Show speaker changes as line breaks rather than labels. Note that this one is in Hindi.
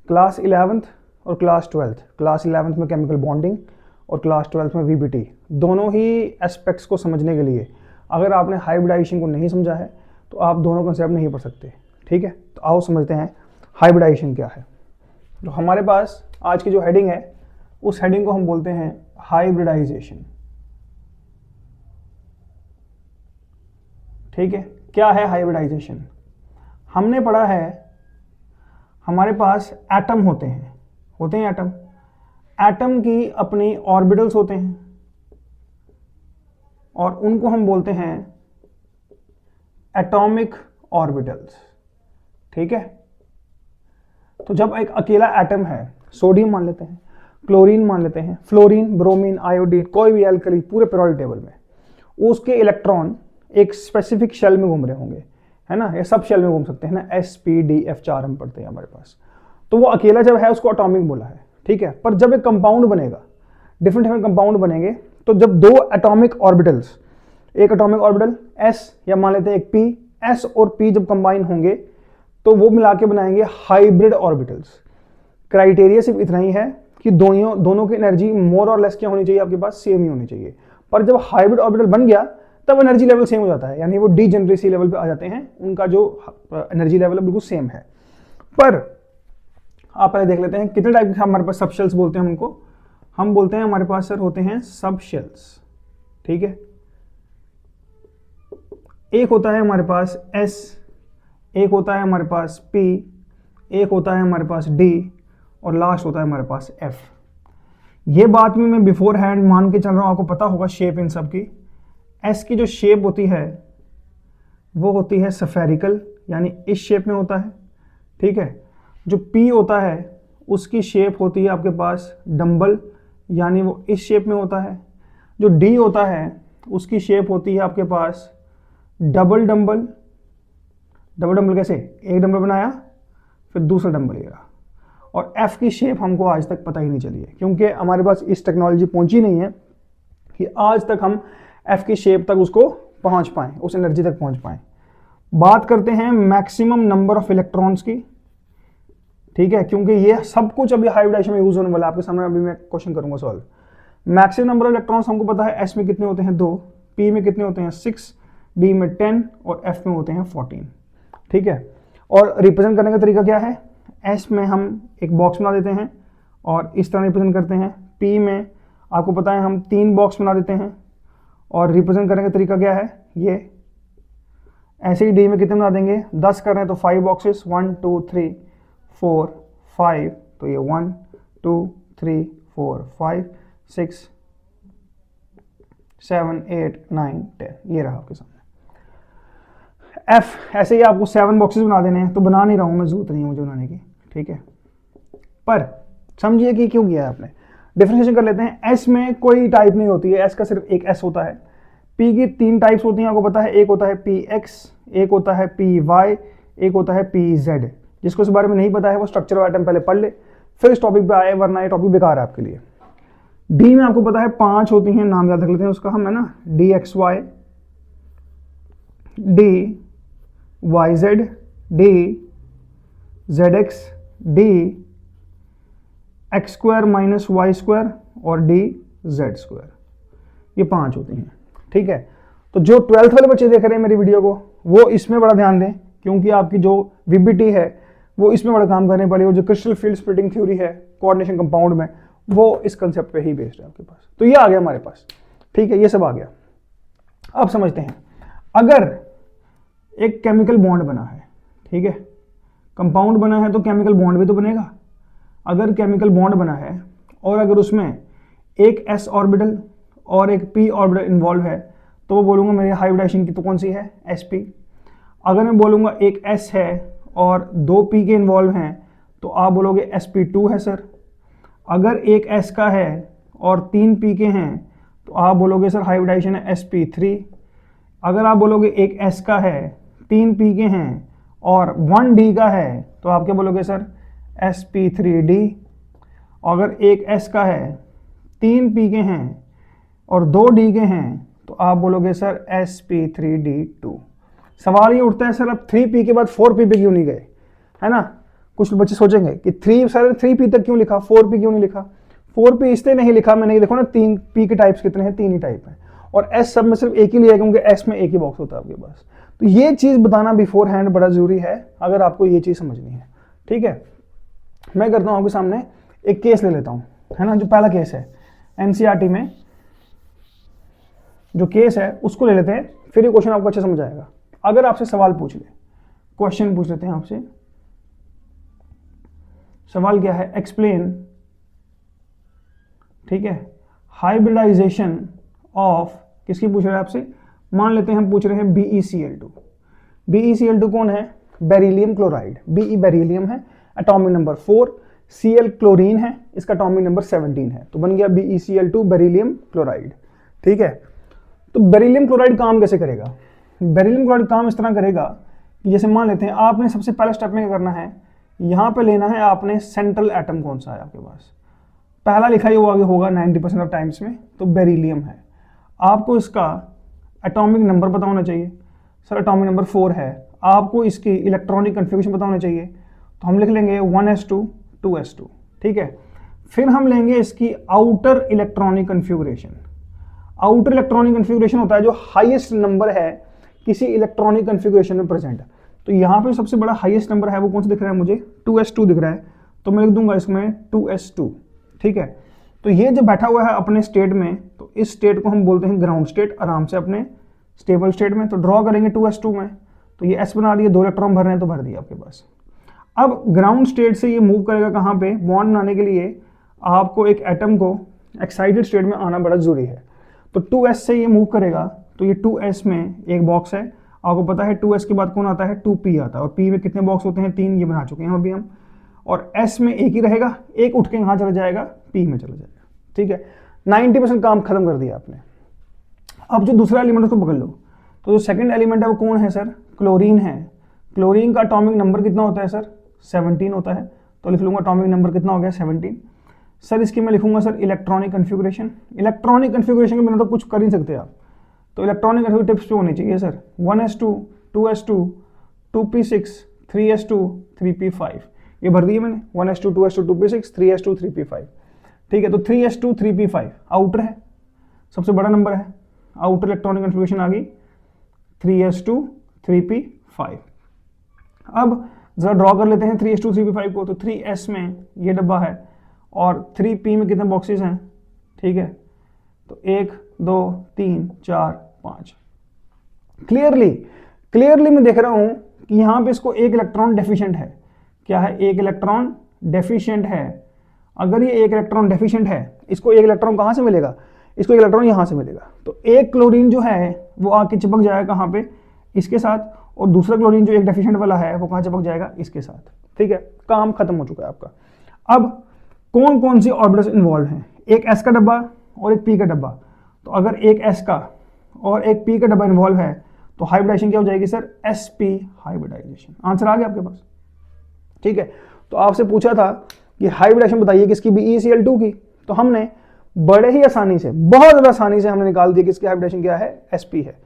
क्लास 11th और क्लास 12th, क्लास 11th में केमिकल बॉन्डिंग और क्लास 12th में वीबीटी, दोनों ही एस्पेक्ट्स को समझने के लिए अगर आपने हाइब्रिडाइजेशन को नहीं समझा है तो आप दोनों कंसेप्ट नहीं पढ़ सकते। ठीक है, तो आओ समझते हैं हाइब्रिडाइजेशन क्या है। तो हमारे पास आज की जो हेडिंग है उस हेडिंग को हम बोलते हैं हाइब्रिडाइजेशन। ठीक है, क्या है हाइब्रिडाइजेशन? हमने पढ़ा है हमारे पास एटम होते हैं एटम। एटम की अपनी ऑर्बिटल्स होते हैं और उनको हम बोलते हैं एटॉमिक ऑर्बिटल्स। ठीक है, तो जब एक अकेला एटम है, सोडियम मान लेते हैं, क्लोरीन मान लेते हैं, फ्लोरीन, ब्रोमीन, आयोडीन, कोई भी एल्कली पूरे पीरियोडिक टेबल में, उसके इलेक्ट्रॉन एक स्पेसिफिक शेल में घूम रहे होंगे, है ना, ये सब शेल में घूम सकते हैं ना, sp,d,f 4 हम पढ़ते हैं हमारे पास। तो वो अकेला जब है उसको एटॉमिक बोला है। ठीक है, पर जब एक कंपाउंड बनेगा, डिफरेंट कंपाउंड बनेंगे, तो जब दो एटॉमिक ऑर्बिटल्स, एक एटॉमिक ऑर्बिटल s या मान लेते हैं एक p, s और p जब कंबाइन होंगे तो वो मिला के बनाएंगे हाइब्रिड ऑर्बिटल्स। क्राइटेरिया सिर्फ इतना ही है कि दोनों की एनर्जी मोर और लेस क्या होनी चाहिए, आपके पास सेम ही होनी चाहिए। पर जब हाइब्रिड ऑर्बिटल बन गया तब एनर्जी लेवल सेम हो जाता है, यानी वो डीजेनरेसी लेवल पे आ जाते हैं, उनका जो एनर्जी लेवल है बिल्कुल सेम है। पर आप पहले देख लेते हैं कितने टाइप के हमारे पास सब शेल्स बोलते हैं उनको। हम बोलते हैं हमारे पास सर होते हैं सब शेल्स। ठीक है, एक होता है हमारे पास S, एक होता है हमारे पास P, एक होता है हमारे पास D और लास्ट होता है हमारे पास F। ये बात में मैं बिफोर हैंड मान के चल रहा हूं, आपको पता होगा शेप इन सब की। S की जो शेप होती है वो होती है स्फेरिकल, यानी इस शेप में होता है। ठीक है, जो P होता है उसकी शेप होती है आपके पास डंबल, यानी वो इस शेप में होता है। जो D होता है उसकी शेप होती है आपके पास डबल डंबल। डबल डंबल कैसे? एक डंबल बनाया फिर दूसरा डंबल लिया। और F की शेप हमको आज तक पता ही नहीं चली है, क्योंकि हमारे पास इस टेक्नोलॉजी पहुंची नहीं है कि आज तक हम F की शेप तक उसको पहुंच पाएं, उस एनर्जी तक पहुंच पाएं। बात करते हैं मैक्सिमम नंबर ऑफ इलेक्ट्रॉन्स की। ठीक है, क्योंकि ये सब कुछ अभी हाइब्रिडाइजेशन में यूज होने वाला है, आपके सामने अभी मैं क्वेश्चन करूंगा solve. Maximum number of electrons हमको पता है, S में कितने होते हैं 2, P में कितने होते हैं 6, D में 10 और F में होते हैं 14। ठीक है, और रिप्रेजेंट करने का तरीका क्या है? S में हम एक बॉक्स बना देते हैं और इस तरह रिप्रेजेंट करते हैं। P में आपको पता है हम 3 बॉक्स बना देते हैं और रिप्रेजेंट करने का तरीका क्या है? ये ऐसे ही D में कितने बना देंगे? 10 कर रहे हैं तो 5 बॉक्सेस, 1 2 3 4 5, तो ये 1 2 3 4 5 6 7 8 9 10, ये रहा आपके सामने। F ऐसे ही आपको 7 बॉक्सेस बना देने हैं, तो बना नहीं रहा हूं मैं, जरूरत नहीं है मुझे बनाने की। ठीक है, पर समझिए कि क्यों किया है आपने। डिफरेंशिएशन कर लेते हैं। S में कोई टाइप नहीं होती है, S का सिर्फ एक S होता है। P की 3 टाइप्स होती हैं, आपको पता है। एक होता है PX, एक होता है PY, एक होता है PZ। जिसको इस बारे में नहीं पता है वो स्ट्रक्चर ऑफ एटम पहले पढ़ ले, फिर इस टॉपिक पे आए, वरना ये टॉपिक बेकार है आपके लिए। D में आपको पता है 5 होती हैं, नाम याद रख लेते हैं उसका हम, है ना। DXY, DYZ, DZX, DX² minus Y² और DZ²। ये 5 होती हैं। ठीक है, तो जो 12th वाले बच्चे देख रहे हैं मेरी वीडियो को, वो इसमें बड़ा ध्यान दें, क्योंकि आपकी जो VBT है वो इसमें बड़ा काम करने वाली है। जो क्रिस्टल फील्ड स्प्लिटिंग थ्योरी है कोऑर्डिनेशन कंपाउंड में, वो इस कंसेप्ट पे ही बेस्ड है आपके पास। तो ये आ गया हमारे पास। ठीक है, ये सब आ गया। अब समझते हैं, अगर एक केमिकल बॉन्ड बना है, ठीक है, कंपाउंड बना है तो केमिकल बॉन्ड भी तो बनेगा। अगर केमिकल बॉन्ड बना है और अगर उसमें एक s ऑर्बिटल और एक p ऑर्बिटल इन्वॉल्व है, तो वो बोलूँगा मेरी हाइब्रिडाइजेशन की तो कौन सी है? sp। अगर मैं बोलूँगा एक s है और 2 p के इन्वॉल्व हैं, तो आप बोलोगे sp2 है सर। अगर एक s का है और 3 p के हैं, तो आप बोलोगे सर हाइब्रिडाइजेशन है sp3। अगर आप बोलोगे एक s का है, 3 p के हैं और 1 d का है, तो आप क्या बोलोगे सर? sp3d। अगर एक s का है, 3 p के हैं और 2 d के हैं, तो आप बोलोगे सर sp3d2। सवाल ये उठता है सर अब 3p के बाद 4p पे क्यों नहीं गए, है ना। कुछ बच्चे सोचेंगे कि 3 सर 3p तक क्यों लिखा, 4p क्यों नहीं लिखा। 4p इसलिए नहीं लिखा मैंने, देखो ना 3p के टाइप्स कितने हैं, 3 ही टाइप हैं, और s सब में सिर्फ एक ही लिया क्योंकि s में एक ही बॉक्स होता है आपके पास। तो ये चीज बताना बिफोर हैंड बड़ा जरूरी है अगर आपको ये चीज समझनी है। ठीक है, मैं करता हूं आपके सामने एक केस ले लेता हूं, है ना। जो पहला केस है एनसीईआरटी में जो केस है उसको ले लेते हैं, फिर ये क्वेश्चन आपको अच्छे समझ आएगा। अगर आपसे सवाल पूछ ले, क्वेश्चन पूछ लेते हैं आपसे, सवाल क्या है, एक्सप्लेन, ठीक है, हाइब्रिडाइजेशन ऑफ, किसकी पूछ रहे हैं आपसे, मान लेते हैं हम पूछ रहे हैं BeCl2। BeCl2 कौन है, बेरिलियम क्लोराइड। Be बेरिलियम है, एटॉमिक नंबर 4, Cl क्लोरीन है, इसका एटॉमिक नंबर 17 है, तो बन गया BeCl2 बेरिलियम क्लोराइड। ठीक है, तो बेरिलियम क्लोराइड काम कैसे करेगा, बेरिलियम क्लोराइड काम इस तरह करेगा कि जैसे मान लेते हैं आपने सबसे पहले स्टेप में क्या करना है, यहाँ पे लेना है आपने सेंट्रल एटम कौन सा है आपके पास, पहला लिखा ही आगे होगा 90% ऑफ टाइम्स में, तो बेरिलियम है। आपको इसका एटॉमिक नंबर पता होना चाहिए, सर एटॉमिक नंबर 4 है। आपको इसकी इलेक्ट्रॉनिक कन्फिग्रेशन पता होना चाहिए, तो हम लिख लेंगे 1s2 2s2। ठीक है, फिर हम लेंगे इसकी outer electronic configuration. Outer electronic configuration होता है जो हाईएस्ट नंबर है किसी इलेक्ट्रॉनिक कन्फिग्रेशन में प्रेजेंट। तो यहाँ पे सबसे बड़ा हाईएस्ट नंबर है वो कौन सा दिख रहा है मुझे, 2s2 दिख रहा है, तो मैं लिख दूंगा इसमें 2s2। ठीक है, तो ये जो बैठा हुआ है अपने स्टेट में, तो इस स्टेट को हम बोलते हैं ग्राउंड स्टेट, आराम से अपने स्टेबल स्टेट में। तो ड्रॉ करेंगे 2s2 में, तो ये s बना दिए, 2 इलेक्ट्रॉन भर रहे हैं तो भर दिया आपके पास। अब ग्राउंड स्टेट से ये मूव करेगा कहाँ पे, बॉन्ड बनाने के लिए आपको एक एटम को एक्साइटेड स्टेट में आना बड़ा जरूरी है। तो 2s से ये मूव करेगा, तो ये 2s में एक बॉक्स है, आपको पता है 2s के बाद कौन आता है, 2p आता है, और p में कितने बॉक्स होते हैं, 3, ये बना चुके हैं अभी हम, और s में एक ही रहेगा, एक उठ के यहाँ चला जाएगा, p में चला जाएगा। ठीक है, 90% काम खत्म कर दिया आपने। अब जो दूसरा एलिमेंट उसको पकड़ लो, तो जो सेकंड एलिमेंट है वो कौन है सर, क्लोरीन है। क्लोरीन का एटॉमिक नंबर कितना होता है सर, 17 होता है, तो लिख लूंगा एटॉमिक नंबर कितना हो गया, 17। सर इसकी मैं लिखूंगा sir electronic configuration. Electronic configuration के बिना तो कुछ कर नहीं सकते आप, तो इलेक्ट्रॉनिक कन्फिग्रेशन टिप्स पे होनी चाहिए sir, 1s2 2s2 2p6 3s2 3p5, ये भर दिए मैंने, 1s2 2s2 2p6 3s2 3p5। ठीक है, तो 3s2 3p5 आउटर है, सबसे बड़ा नंबर है, आउटर इलेक्ट्रॉनिक कन्फिग्रेशन आ गई 3s2 3p5। अब जरा ड्रॉ कर लेते हैं 3s2 3p5 को, तो 3s में ये डब्बा है और 3p में कितने बॉक्सेस हैं, ठीक है, तो 1 2 3 4 5। क्लियरली मैं देख रहा हूं कि यहां पे इसको एक इलेक्ट्रॉन डेफिशिएंट है। क्या है, एक इलेक्ट्रॉन डेफिशिएंट है। अगर ये एक इलेक्ट्रॉन डेफिशिएंट है, इसको एक इलेक्ट्रॉन कहां से मिलेगा, इसको एक इलेक्ट्रॉन यहां से मिलेगा, तो एक क्लोरीन जो है वो आके चिपक जाएगा कहां पे, इसके साथ, और दूसरा क्लोरीन जो एक डेफिशिएंट वाला है वो कहां चिपक जाएगा, इसके साथ। ठीक है, काम खत्म हो चुका है आपका। अब कौन कौन सी ऑर्बिटल्स इन्वॉल्व हैं, एक s का डब्बा और एक p का डब्बा। तो अगर एक s का और एक p का डब्बा इन्वॉल्व है तो हाइब्रिडाइजेशन क्या हो जाएगी सर, sp हाइब्रिडाइजेशन। आंसर आ गया आपके पास। ठीक है, तो आपसे पूछा था कि हाइब्रिडाइजेशन बताइए किसकी, BeCl2 की, तो हमने बड़े ही आसानी से, बहुत ज्यादा आसानी से हमने निकाल दिया कि इसकी हाइब्रिडाइजेशन क्या है, sp है।